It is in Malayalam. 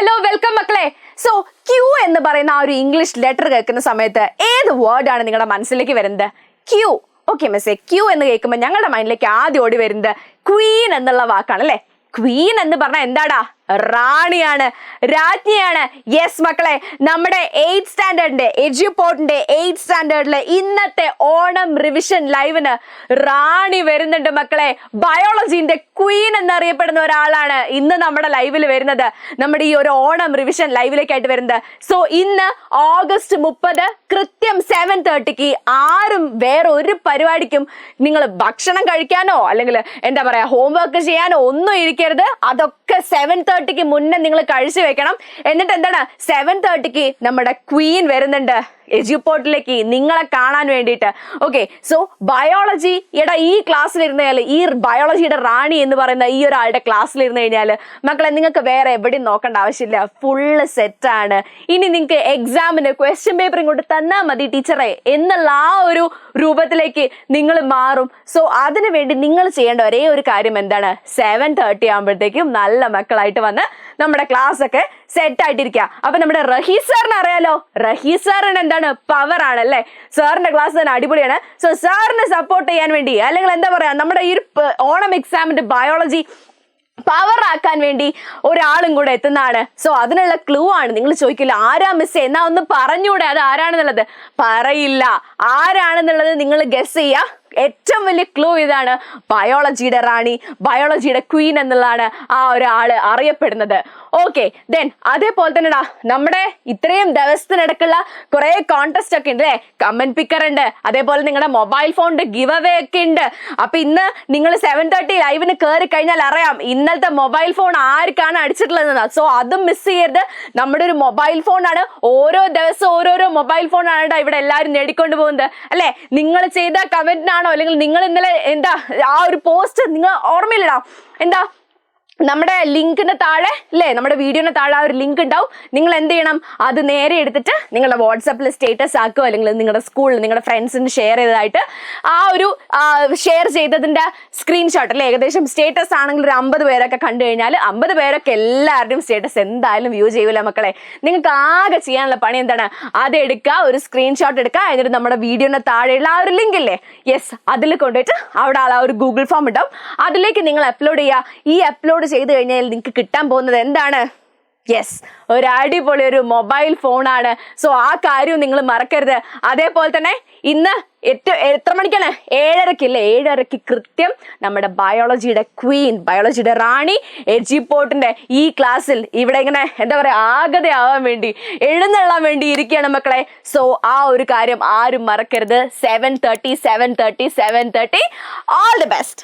ഹലോ വെൽക്കം മക്കളെ. സോ ക്യൂ എന്ന് പറയുന്ന ആ ഒരു ഇംഗ്ലീഷ് ലെറ്റർ കേൾക്കുന്ന സമയത്ത് ഏത് വേർഡാണ് നിങ്ങളുടെ മനസ്സിലേക്ക് വരുന്നത്? ക്യൂ. ഓക്കെ മിസ്സേ, ക്യൂ എന്ന് കേൾക്കുമ്പോൾ ഞങ്ങളുടെ മൈൻഡിലേക്ക് ആദ്യം ഓടി വരുന്നത് ക്വീൻ എന്നുള്ള വാക്കാണ് അല്ലേ? ക്വീൻ എന്ന് പറഞ്ഞാൽ എന്താടാ? റാണിയാണ്, രാജ്ഞിയാണ്. യെസ് മക്കളെ, നമ്മുടെ 8th സ്റ്റാൻഡേർഡിന്റെ എഡ്യൂപോർട്ടിന്റെ 8th സ്റ്റാൻഡേർഡിലെ ഇന്നത്തെ ഓണം റിവിഷൻ ലൈവിന് റാണി വരുന്നുണ്ട് മക്കളെ. ബയോളജിന്റെ ക്വീൻ എന്നറിയപ്പെടുന്ന ഒരാളാണ് ഇന്ന് നമ്മുടെ ലൈവിൽ വരുന്നത്, നമ്മുടെ ഈ ഒരു ഓണം റിവിഷൻ ലൈവിലേക്കായിട്ട് വരുന്നത്. സോ ഇന്ന് August 30 കൃത്യം 7:30 ആരും വേറെ ഒരു പരിപാടിക്കും നിങ്ങൾ ഭക്ഷണം കഴിക്കാനോ അല്ലെങ്കിൽ എന്താ പറയാ ഹോംവർക്ക് ചെയ്യാനോ ഒന്നും ഇരിക്കരുത്. അതൊക്കെ 7:30 മുന്നേ നിങ്ങൾ കഴിച്ചു വെക്കണം. എന്നിട്ട് എന്താണ് 7:30 നമ്മുടെ ക്വീൻ വരുന്നുണ്ട് എഡ്യൂപോർട്ടിലേക്ക് നിങ്ങളെ കാണാൻ വേണ്ടിയിട്ട്. ഓക്കെ, സോ ബയോളജി ഈ ക്ലാസ്സിലിരുന്ന് കഴിഞ്ഞാൽ, ഈ ബയോളജിയുടെ റാണി എന്ന് പറയുന്ന ഈ ഒരാളുടെ ക്ലാസ്സിലിരുന്ന് കഴിഞ്ഞാൽ മക്കളെ നിങ്ങൾക്ക് വേറെ എവിടെയും നോക്കേണ്ട ആവശ്യമില്ല, ഫുള്ള് സെറ്റാണ്. ഇനി നിങ്ങൾക്ക് എക്സാമിന് ക്വസ്റ്റ്യൻ പേപ്പർ ഇങ്ങോട്ട് തന്നാൽ മതി ടീച്ചറെ എന്നുള്ള ആ ഒരു രൂപത്തിലേക്ക് നിങ്ങൾ മാറും. സോ അതിനു വേണ്ടി നിങ്ങൾ ചെയ്യേണ്ട ഒരേ ഒരു കാര്യം എന്താണ്? 7:30 ആകുമ്പോഴത്തേക്കും നല്ല മക്കളായിട്ട് വന്ന് നമ്മുടെ ക്ലാസ് ഒക്കെ സെറ്റ് ആയിട്ടിരിക്കുക. അപ്പൊ നമ്മുടെ റഹീസ് സാറിന് അറിയാലോ, റഹീസ് സാറിന് എന്താണ് പവർ ആണല്ലേ, സാറിന്റെ ക്ലാസ് തന്നെ അടിപൊളിയാണ്. സോ സാറിനെ സപ്പോർട്ട് ചെയ്യാൻ വേണ്ടി അല്ലെങ്കിൽ എന്താ പറയാ നമ്മുടെ ഈ ഓണം എക്സാമിന്റെ ബയോളജി പവർ ആക്കാൻ വേണ്ടി ഒരാളും കൂടെ എത്തുന്നതാണ്. സോ അതിനുള്ള ക്ലൂ ആണ്. നിങ്ങൾ ചോദിക്കില്ല ആരാ മിസ്, എന്നാ ഒന്ന് പറഞ്ഞൂടെ അത് ആരാണെന്നുള്ളത്? പറയില്ല. ആരാണെന്നുള്ളത് നിങ്ങൾ ഗസ് ചെയ്യുക. ഏറ്റവും വലിയ ക്ലൂ ഇതാണ്, ബയോളജിയുടെ റാണി, ബയോളജിയുടെ ക്വീൻ എന്നുള്ളതാണ് ആ ഒരാള് അറിയപ്പെടുന്നത്. ഓക്കെ, ദെൻ അതേപോലെ തന്നെ നമ്മുടെ ഇത്രയും ദിവസത്തിനിടക്കുള്ള കുറെ കോൺടെസ്റ്റ് ഒക്കെ ഉണ്ട് അല്ലേ? കമന്റ് പിക്കർ ഉണ്ട്, അതേപോലെ നിങ്ങളുടെ മൊബൈൽ ഫോണിന്റെ ഗിവ് അവേ ഒക്കെ ഉണ്ട്. അപ്പൊ ഇന്ന് നിങ്ങൾ 7:30 ലൈവിന് കയറി കഴിഞ്ഞാൽ അറിയാം ഇന്നലത്തെ മൊബൈൽ ഫോൺ ആർക്കാണ് അടിച്ചിട്ടുള്ളത്. സോ അതും മിസ് ചെയ്യരുത്. നമ്മുടെ ഒരു മൊബൈൽ ഫോൺ ആണ്, ഓരോ ദിവസവും ഓരോരോ മൊബൈൽ ഫോൺ ആണ് ഇവിടെ എല്ലാവരും നേടിക്കൊണ്ട് പോകുന്നത് അല്ലെ? നിങ്ങൾ ചെയ്ത കമന്റിനാണോ അല്ലെങ്കിൽ നിങ്ങൾ ഇന്നലെ എന്താ ആ ഒരു പോസ്റ്റ് നിങ്ങൾ ഓർമ്മയിലിടാം. എന്താ നമ്മുടെ ലിങ്കിന് താഴെ അല്ലേ, നമ്മുടെ വീഡിയോന് താഴെ ആ ഒരു ലിങ്ക് ഉണ്ടാവും. നിങ്ങൾ എന്ത് ചെയ്യണം? അത് നേരെ എടുത്തിട്ട് നിങ്ങളുടെ വാട്സാപ്പിൽ സ്റ്റേറ്റസ് ആക്കുക, അല്ലെങ്കിൽ നിങ്ങളുടെ സ്കൂളിൽ നിങ്ങളുടെ ഫ്രണ്ട്സിന് ഷെയർ ചെയ്തതായിട്ട് ആ ഒരു ഷെയർ ചെയ്തതിന്റെ സ്ക്രീൻഷോട്ട് അല്ലെ, ഏകദേശം സ്റ്റേറ്റസ് ആണെങ്കിൽ ഒരു 50 പേരൊക്കെ കണ്ടു കഴിഞ്ഞാൽ 50 പേരൊക്കെ എല്ലാവരുടെയും സ്റ്റേറ്റസ് എന്തായാലും വ്യൂ ചെയ്യൂല മക്കളെ. നിങ്ങൾക്ക് ആകെ ചെയ്യാനുള്ള പണി എന്താണ്? അത് എടുക്കുക, ഒരു സ്ക്രീൻഷോട്ട് എടുക്കുക, എന്നിട്ട് നമ്മുടെ വീഡിയോന് താഴെയുള്ള ആ ഒരു ലിങ്ക് ഇല്ലേ, യെസ്, അതിൽ കൊണ്ടുപോയിട്ട് അവിടെ ആ ഒരു ഗൂഗിൾ ഫോം ഉണ്ടാവും, അതിലേക്ക് നിങ്ങൾ അപ്ലോഡ് ചെയ്യുക. ഈ അപ്ലോഡ് ചെയ്ത് കഴിഞ്ഞാൽ നിങ്ങൾക്ക് കിട്ടാൻ പോകുന്നത് എന്താണ്? യെസ്, ഒരു അടിപൊളി ഒരു മൊബൈൽ ഫോണാണ്. സോ ആ കാര്യം നിങ്ങൾ മറക്കരുത്. അതേപോലെ തന്നെ ഇന്ന് എത്ര മണിക്കാണ്? 7:30 അല്ലേ? 7:30 കൃത്യം നമ്മുടെ ബയോളജിയുടെ ക്വീൻ, ബയോളജിയുടെ റാണി എഡ്യൂപോർട്ടിന്റെ ഈ ക്ലാസ്സിൽ ഇവിടെ ഇങ്ങനെ എന്താ പറയാ ആഗതയാവാൻ വേണ്ടി എഴുന്നള്ളാൻ വേണ്ടി ഇരിക്കുകയാണ് മക്കളെ. സോ ആ ഒരു കാര്യം ആരും മറക്കരുത്. 7:30 ഓൾ ദി ബെസ്റ്റ്.